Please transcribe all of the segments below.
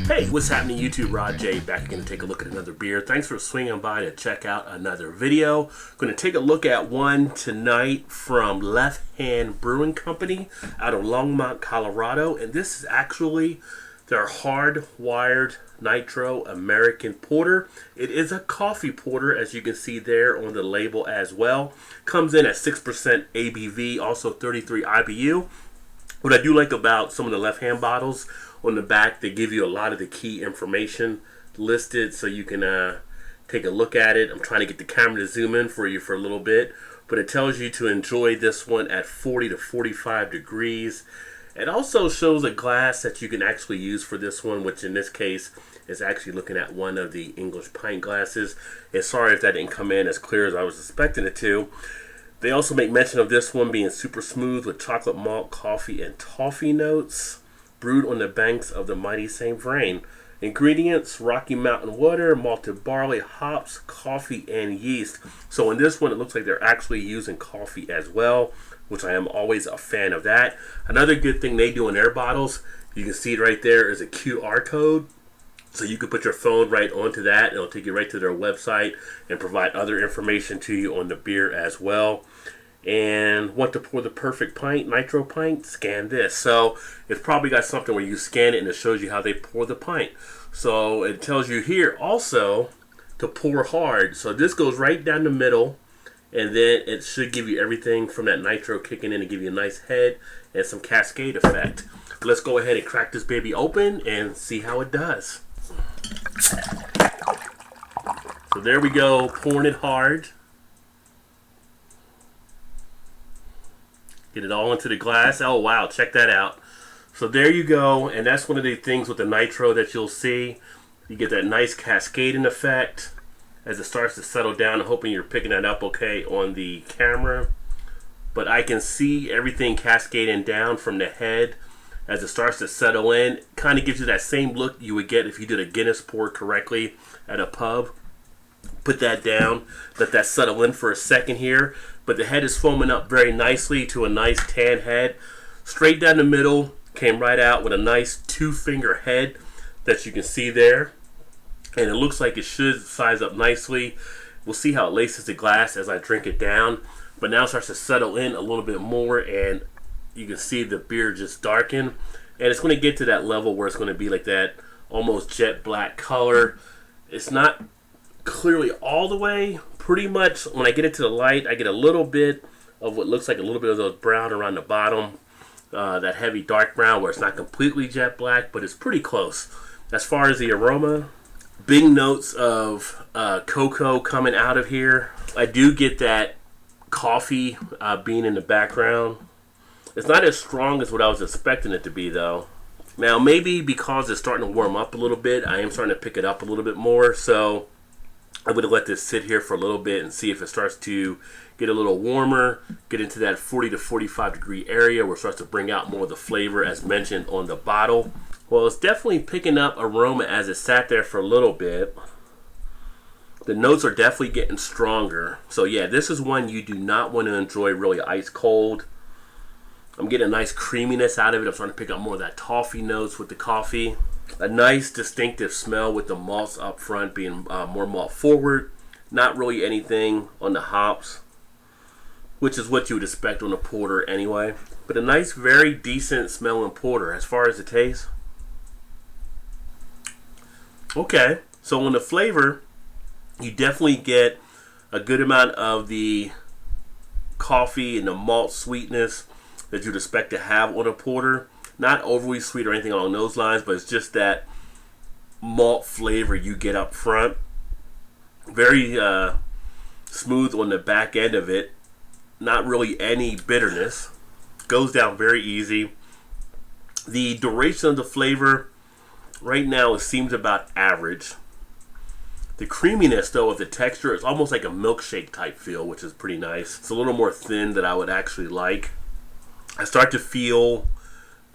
Hey, what's happening YouTube? Rod J back again to take a look at another beer. Thanks for swinging by to check out another video. Going to take a look at one tonight from Left Hand Brewing Company out of Longmont, Colorado. And this is actually their hard-wired Nitro American Porter. It is a coffee porter, as you can see there on the label as well. Comes in at 6% ABV, also 33 IBU. What I do like about some of the Left Hand bottles, on the back, they give you a lot of the key information listed so you can take a look at it. I'm trying to get the camera to zoom in for you for a little bit, but it tells you to enjoy this one at 40 to 45 degrees. It also shows a glass that you can actually use for this one, which in this case is actually looking at one of the English pint glasses. And sorry if that didn't come in as clear as I was expecting it to. They also make mention of this one being super smooth with chocolate malt, coffee, and toffee notes. Brewed on the banks of the mighty St. Vrain. Ingredients: Rocky Mountain water, malted barley, hops, coffee, and yeast. So in this one, it looks like they're actually using coffee as well, which I am always a fan of that. Another good thing they do in their bottles, you can see it right there, is a QR code. So you can put your phone right onto that, and it'll take you right to their website and provide other information to you on the beer as well. And want to pour the perfect pint, Nitro pint? Scan this. So it's probably got something where you scan it and it shows you how they pour the pint. So it tells you here also to pour hard. So this goes right down the middle, and then it should give you everything from that Nitro kicking in and give you a nice head and some cascade effect. Let's go ahead and crack this baby open and see how it does. So there we go, pouring it hard. Get it all into the glass. Oh wow, check that out. So there you go, and that's one of the things with the Nitro that you'll see. You get that nice cascading effect as it starts to settle down. I'm hoping you're picking that up okay on the camera. But I can see everything cascading down from the head as it starts to settle in. Kind of gives you that same look you would get if you did a Guinness pour correctly at a pub. Put that down, let that settle in for a second here. But the head is foaming up very nicely to a nice tan head. Straight down the middle, came right out with a nice 2-finger head that you can see there. And it looks like it should size up nicely. We'll see how it laces the glass as I drink it down. But now it starts to settle in a little bit more, and you can see the beer just darken. And it's going to get to that level where it's going to be like that almost jet black color. It's not clearly all the way. Pretty much when I get it to the light, I get a little bit of what looks like a little bit of those brown around the bottom, that heavy dark brown where it's not completely jet black, but it's pretty close. As far as the aroma, big notes of cocoa coming out of here. I do get that coffee being in the background. It's not as strong as what I was expecting it to be though. Now maybe because it's starting to warm up a little bit, I am starting to pick it up a little bit more, so I'm going to let this sit here for a little bit and see if it starts to get a little warmer, get into that 40 to 45 degree area where it starts to bring out more of the flavor as mentioned on the bottle. Well, it's definitely picking up aroma as it sat there for a little bit. The notes are definitely getting stronger. So yeah, this is one you do not want to enjoy really ice cold. I'm getting a nice creaminess out of it. I'm starting to pick up more of that toffee notes with the coffee. A nice distinctive smell with the malts up front being more malt forward. Not really anything on the hops, which is what you would expect on a porter anyway. But a nice, very decent smelling porter. As far as the taste, okay. So on the flavor, you definitely get a good amount of the coffee and the malt sweetness that you'd expect to have on a porter. Not overly sweet or anything along those lines, but it's just that malt flavor you get up front. Very smooth on the back end of it. Not really any bitterness. Goes down very easy. The duration of the flavor right now it seems about average. The creaminess though of the texture is almost like a milkshake type feel, which is pretty nice. It's a little more thin than I would actually like. I start to feel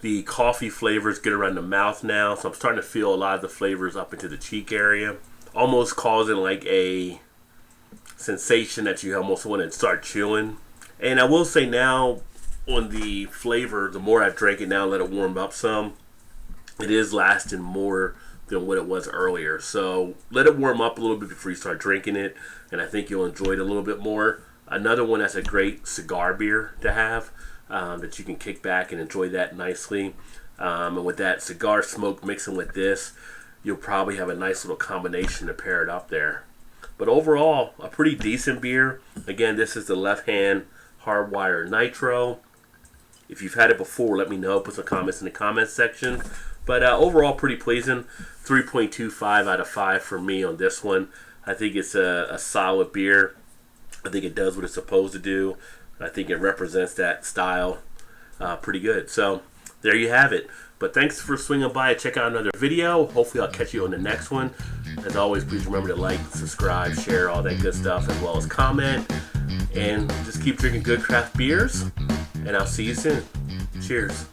the coffee flavors get around the mouth now, so I'm starting to feel a lot of the flavors up into the cheek area, almost causing like a sensation that you almost want to start chewing. And I will say now on the flavor, the more I drink it now, let it warm up some, it is lasting more than what it was earlier. So let it warm up a little bit before you start drinking it, and I think you'll enjoy it a little bit more. Another one that's a great cigar beer to have, that you can kick back and enjoy that nicely. And with that cigar smoke mixing with this, you'll probably have a nice little combination to pair it up there. But overall, a pretty decent beer. Again, this is the Left Hand Hardwire Nitro. If you've had it before, let me know. Put some comments in the comments section. But overall, pretty pleasing. 3.25 out of 5 for me on this one. I think it's a solid beer. I think it does what it's supposed to do. I think it represents that style pretty good. So there you have it. But thanks for swinging by and check out another video. Hopefully I'll catch you on the next one. As always, please remember to like, subscribe, share, all that good stuff, as well as comment. And just keep drinking good craft beers. And I'll see you soon. Cheers.